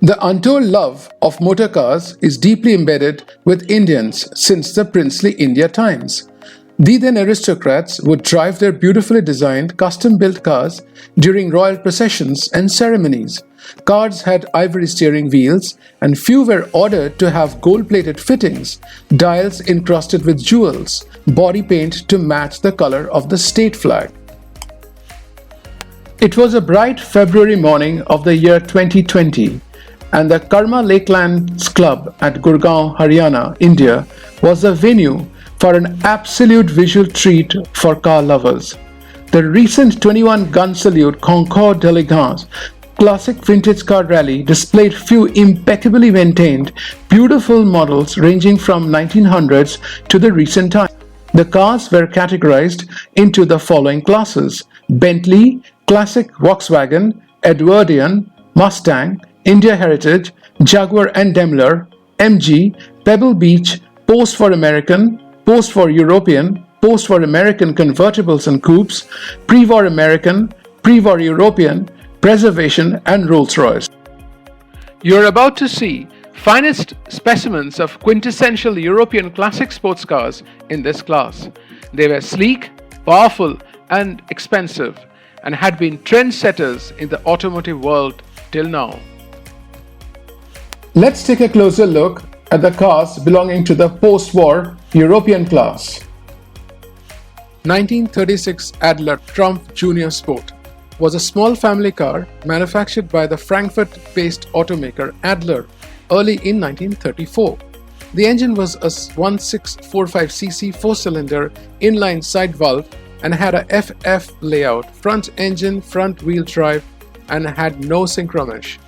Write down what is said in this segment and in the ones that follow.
The untold love of motor cars is deeply embedded with Indians since the princely India times. The then aristocrats would drive their beautifully designed, custom-built cars during royal processions and ceremonies. Cars had ivory steering wheels, and few were ordered to have gold-plated fittings, dials encrusted with jewels, body paint to match the color of the state flag. It was a bright February morning of the year 2020, and the Karma Lakelands Club at Gurgaon, Haryana, India was the venue for an absolute visual treat for car lovers. The recent 21-gun salute Concorde d'Elegance classic vintage car rally displayed few impeccably maintained, beautiful models ranging from 1900s to the recent times. The cars were categorized into the following classes: Bentley, Classic Volkswagen, Edwardian, Mustang, India Heritage, Jaguar and Daimler, MG, Pebble Beach, Post for American, Post for European, Post for American Convertibles and Coupes, Pre-War American, Pre-War European, Preservation and Rolls-Royce. You're about to see finest specimens of quintessential European classic sports cars in this class. They were sleek, powerful and expensive, and had been trendsetters in the automotive world till now. Let's take a closer look at the cars belonging to the post-war European class. 1936 ADLER TRUMPF Junior Sport was a small family car manufactured by the Frankfurt-based automaker ADLER early in 1934. The engine was a 1645cc four-cylinder inline side valve and had a FF layout, front engine, front wheel drive, and had no synchromesh.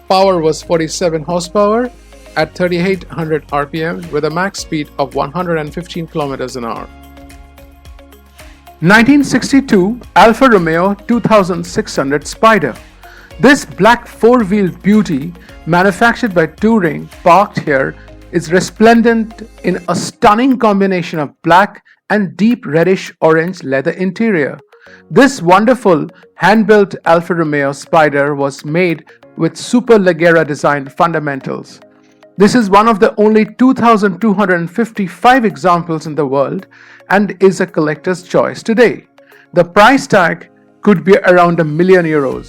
Power was 47 horsepower at 3800 rpm with a max speed of 115 km an hour. 1962 Alfa Romeo 2600 SPYDER. This black four-wheeled beauty, manufactured by Touring, parked here, is resplendent in a stunning combination of black and deep reddish-orange leather interior. This wonderful hand-built Alfa Romeo SPYDER was made with SUPERLEGGERA design fundamentals. This is one of the only 2,255 examples in the world and is a collector's choice today. The price tag could be around €1 million.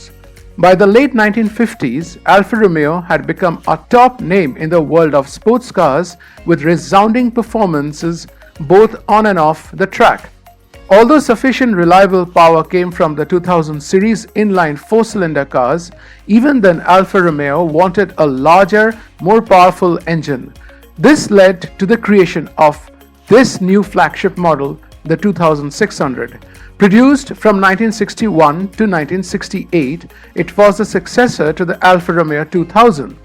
By the late 1950s, Alfa Romeo had become a top name in the world of sports cars with resounding performances both on and off the track. Although sufficient reliable power came from the 2000 series inline four-cylinder cars, even then Alfa Romeo wanted a larger, more powerful engine. This led to the creation of this new flagship model, the 2600. Produced from 1961 to 1968, it was the successor to the Alfa Romeo 2000.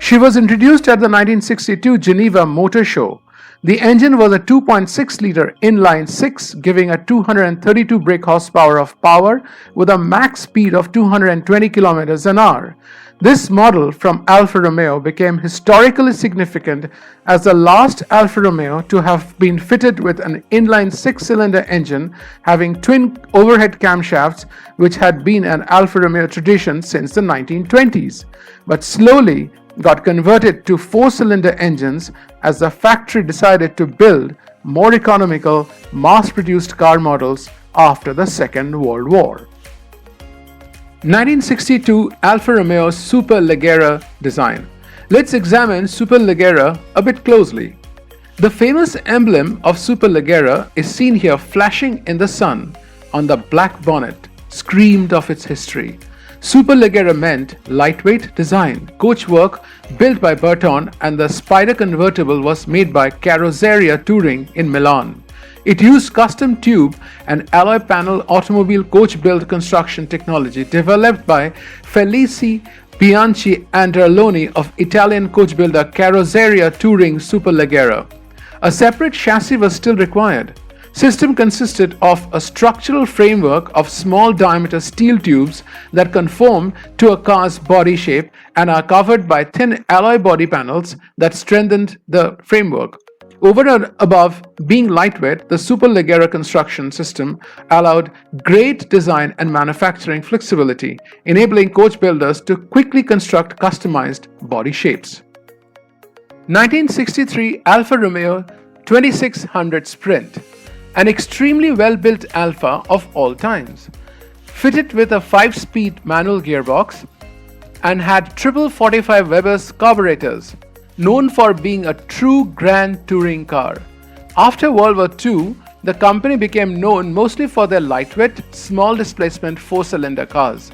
She was introduced at the 1962 Geneva Motor Show. The engine was a 2.6-liter inline six, giving a 232 brake horsepower of power with a max speed of 220 km an hour. This model from Alfa Romeo became historically significant as the last Alfa Romeo to have been fitted with an inline six-cylinder engine having twin overhead camshafts, which had been an Alfa Romeo tradition since the 1920s, but slowly got converted to four-cylinder engines as the factory decided to build more economical, mass-produced car models after the Second World War. 1962 Alfa Romeo SUPERLEGGERA design. Let's examine SUPERLEGGERA a bit closely. The famous emblem of SUPERLEGGERA is seen here flashing in the sun on the black bonnet, screamed of its history. SUPERLEGGERA meant lightweight design. Coachwork built by Burton and the SPYDER convertible was made by Carrozzeria Touring in Milan. It used custom tube and alloy panel automobile coach build construction technology developed by Felice Bianchi Anderloni of Italian coach builder Carrozzeria Touring SUPERLEGGERA. A separate chassis was still required. System consisted of a structural framework of small diameter steel tubes that conform to a car's body shape and are covered by thin alloy body panels that strengthened the framework. Over and above being lightweight, the SUPERLEGGERA construction system allowed great design and manufacturing flexibility, enabling coach builders to quickly construct customized body shapes. 1963 Alfa Romeo 2600 Sprint, an extremely well-built Alfa of all times, fitted with a 5-speed manual gearbox and had triple 45 Weber's carburetors, known for being a true grand touring car. After World War II, the company became known mostly for their lightweight, small displacement 4-cylinder cars.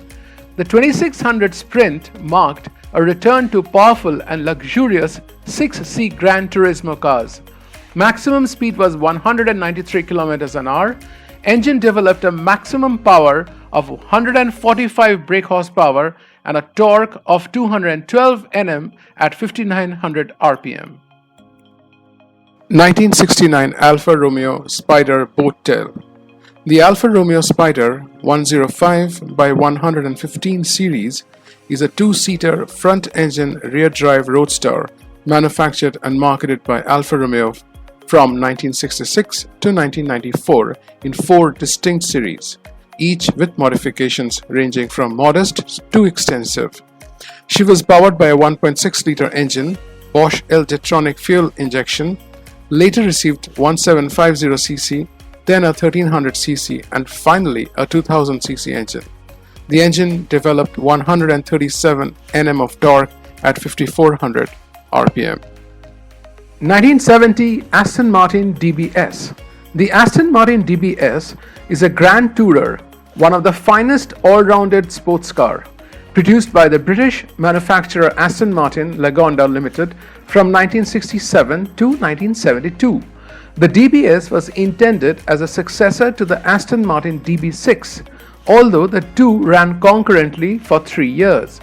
The 2600 Sprint marked a return to powerful and luxurious 6-seat Gran Turismo cars. Maximum speed was 193 km an hour. Engine developed a maximum power of 145 brake horsepower and a torque of 212 Nm at 5900 rpm. 1969 Alfa Romeo SPYDER boat tail. The Alfa Romeo SPYDER 105 by 115 series is a 2-seater front-engine rear-drive roadster manufactured and marketed by Alfa Romeo from 1966 to 1994 in 4 distinct series, each with modifications ranging from modest to extensive. She was powered by a 1.6-liter engine, Bosch L-Jetronic fuel injection, later received 1750cc, then a 1300cc, and finally a 2000cc engine. The engine developed 137 Nm of torque at 5400 rpm. 1970 Aston Martin DBS. The Aston Martin DBS is a Grand Tourer, one of the finest all-rounded sports car, produced by the British manufacturer Aston Martin Lagonda Limited from 1967 to 1972. The DBS was intended as a successor to the Aston Martin DB6, although the two ran concurrently for 3 years.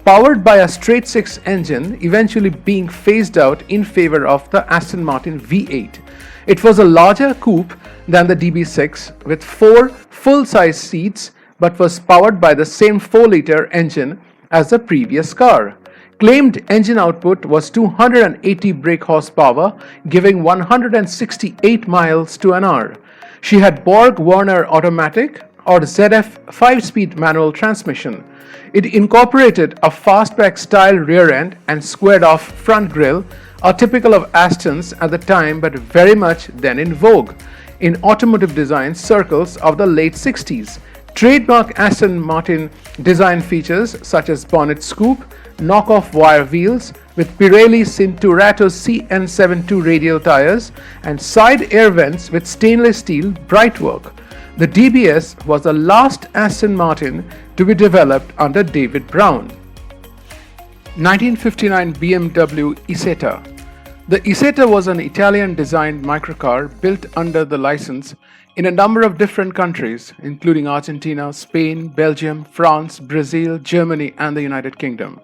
Powered by a straight-six engine, eventually being phased out in favor of the Aston Martin V8. It was a larger coupe than the DB6 with 4 full-size seats, but was powered by the same 4-liter engine as the previous car. Claimed engine output was 280 brake horsepower, giving 168 miles to an hour. She had Borg-Warner automatic or ZF 5-speed manual transmission. It incorporated a fastback-style rear end and squared-off front grille, are typical of Astons at the time but very much then in vogue in automotive design circles of the late 60s. Trademark Aston Martin design features such as bonnet scoop, knockoff wire wheels with Pirelli Cinturato CN72 radial tires, and side air vents with stainless steel brightwork. The DBS was the last Aston Martin to be developed under David Brown. 1959 BMW ISETTA. The ISETTA was an Italian-designed microcar built under the license in a number of different countries, including Argentina, Spain, Belgium, France, Brazil, Germany, and the United Kingdom.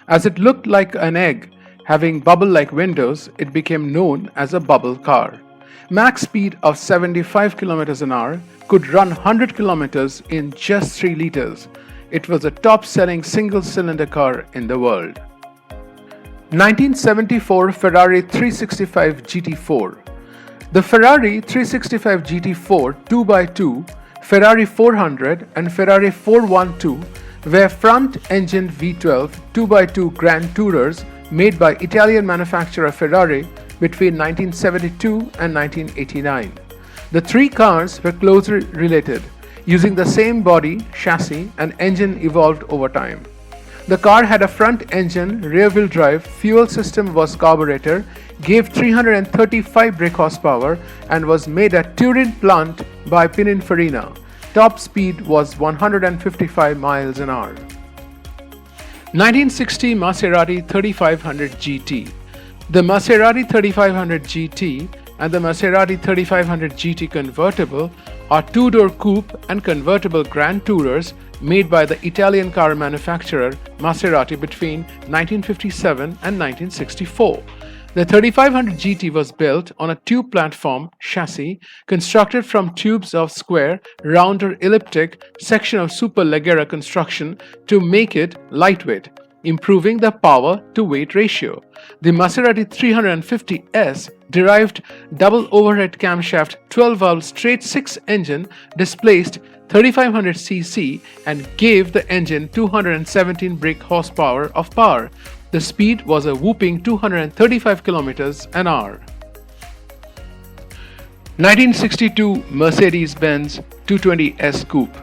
As it looked like an egg, having bubble-like windows, it became known as a bubble car. Max speed of 75 km an hour, could run 100 km in just 3 liters. It was a top-selling single-cylinder car in the world. 1974 Ferrari 365 GT4. The Ferrari 365 GT4 2x2, Ferrari 400 and Ferrari 412 were front-engined V12 2x2 Grand Tourers made by Italian manufacturer Ferrari between 1972 and 1989. The 3 cars were closely related, using the same body, chassis, and engine evolved over time. The car had a front engine, rear-wheel drive, fuel system was carburetor, gave 335 brake horsepower, and was made at Turin plant by Pininfarina. Top speed was 155 miles an hour. 1960 Maserati 3500 GT. The Maserati 3500 GT and the Maserati 3500 GT convertible are 2-door coupe and convertible Grand Tourers made by the Italian car manufacturer Maserati between 1957 and 1964. The 3500 GT was built on a tube platform chassis constructed from tubes of square, round or elliptic section of SUPERLEGGERA construction to make it lightweight, improving the power to weight ratio. The Maserati 350S derived double overhead camshaft 12-valve straight 6 engine displaced 3500 cc and gave the engine 217 brake horsepower of power. The speed was a whopping 235 km an hour. 1962 Mercedes-Benz 220S Coupe.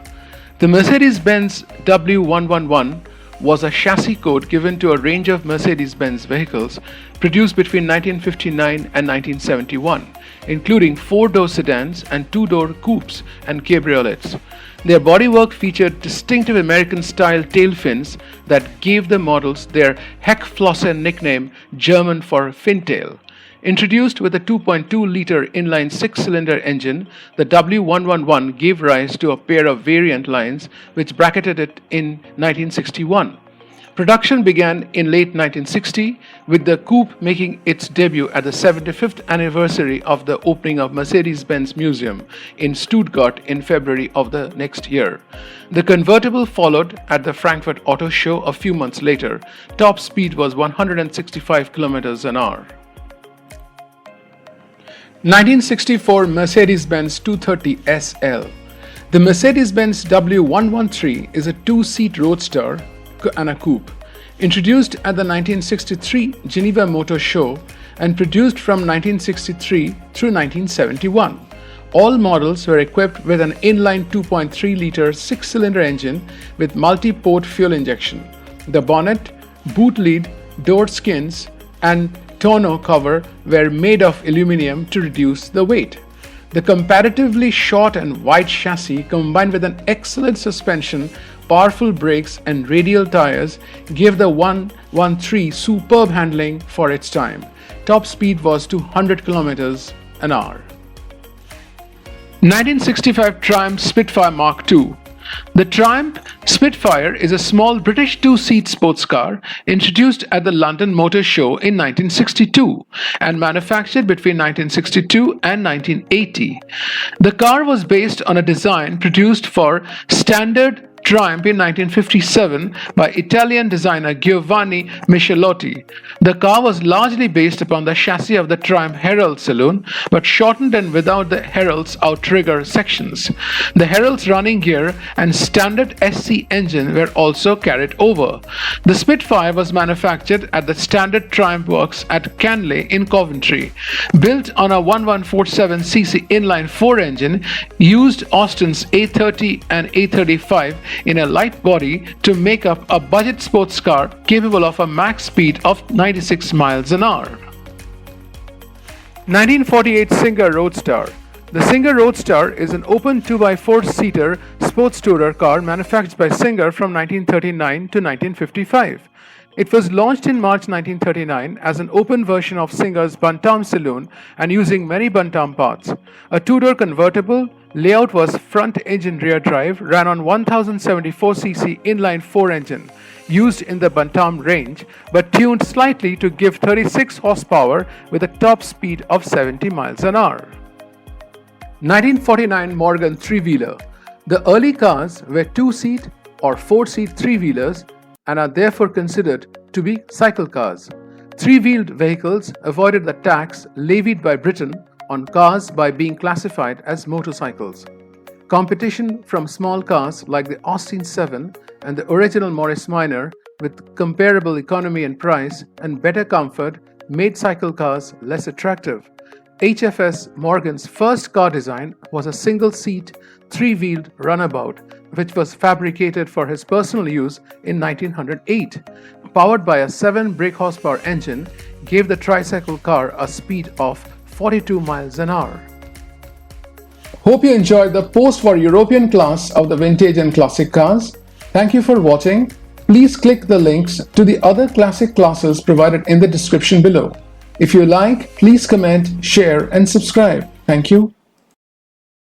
The Mercedes-Benz W111 was a chassis code given to a range of Mercedes-Benz vehicles produced between 1959 and 1971, including 4-door sedans and 2-door coupes and cabriolets. Their bodywork featured distinctive American-style tail fins that gave the models their Heckflossen nickname, German for fintail. Introduced with a 2.2-liter inline 6-cylinder engine, the W111 gave rise to a pair of variant lines which bracketed it in 1961. Production began in late 1960, with the coupe making its debut at the 75th anniversary of the opening of Mercedes-Benz Museum in Stuttgart in February of the next year. The convertible followed at the Frankfurt Auto Show a few months later. Top speed was 165 km an hour. 1964 Mercedes-Benz 230 SL. The Mercedes-Benz W113 is a 2-seat roadster and a coupe, introduced at the 1963 Geneva Motor Show and produced from 1963 through 1971. All models were equipped with an inline 2.3-liter 6-cylinder engine with multi-port fuel injection. The bonnet, boot lid, door skins, and tonneau cover were made of aluminum to reduce the weight. The comparatively short and wide chassis, combined with an excellent suspension, powerful brakes, and radial tires, gave the 113 superb handling for its time. Top speed was 200 km an hour. 1965 Triumph Spitfire Mark II. The Triumph Spitfire is a small British 2-seat sports car introduced at the London Motor Show in 1962 and manufactured between 1962 and 1980. The car was based on a design produced for standard Triumph in 1957 by Italian designer Giovanni Michelotti. The car was largely based upon the chassis of the Triumph Herald Saloon, but shortened and without the Herald's outrigger sections. The Herald's running gear and standard SC engine were also carried over. The Spitfire was manufactured at the standard Triumph Works at Canley in Coventry. Built on a 1147cc inline 4 engine, used Austin's A30 and A35 in a light body to make up a budget sports car capable of a max speed of 96 miles an hour. 1948 Singer Roadster. The Singer Roadster is an open 2x4-seater sports tourer car manufactured by Singer from 1939 to 1955. It was launched in March 1939 as an open version of Singer's Bantam Saloon and using many Bantam parts. A two-door convertible, layout was front engine rear drive, ran on 1074cc inline 4 engine, used in the Bantam range, but tuned slightly to give 36 horsepower with a top speed of 70 miles an hour. 1949 Morgan 3-wheeler. The early cars were 2-seat or 4-seat 3-wheelers and are therefore considered to be cycle cars. 3-wheeled vehicles avoided the tax levied by Britain on cars by being classified as motorcycles. Competition from small cars like the Austin 7 and the original Morris Minor, with comparable economy and price and better comfort, made cycle cars less attractive. HFS Morgan's first car design was a single-seat, 3-wheeled runabout, which was fabricated for his personal use in 1908. Powered by a 7 brake horsepower engine, gave the tricycle car a speed of 42 miles an hour. Hope you enjoyed the post-war European class of the vintage and classic cars. Thank you for watching. Please click the links to the other classic classes provided in the description below. If you like, please comment, share and subscribe. Thank you.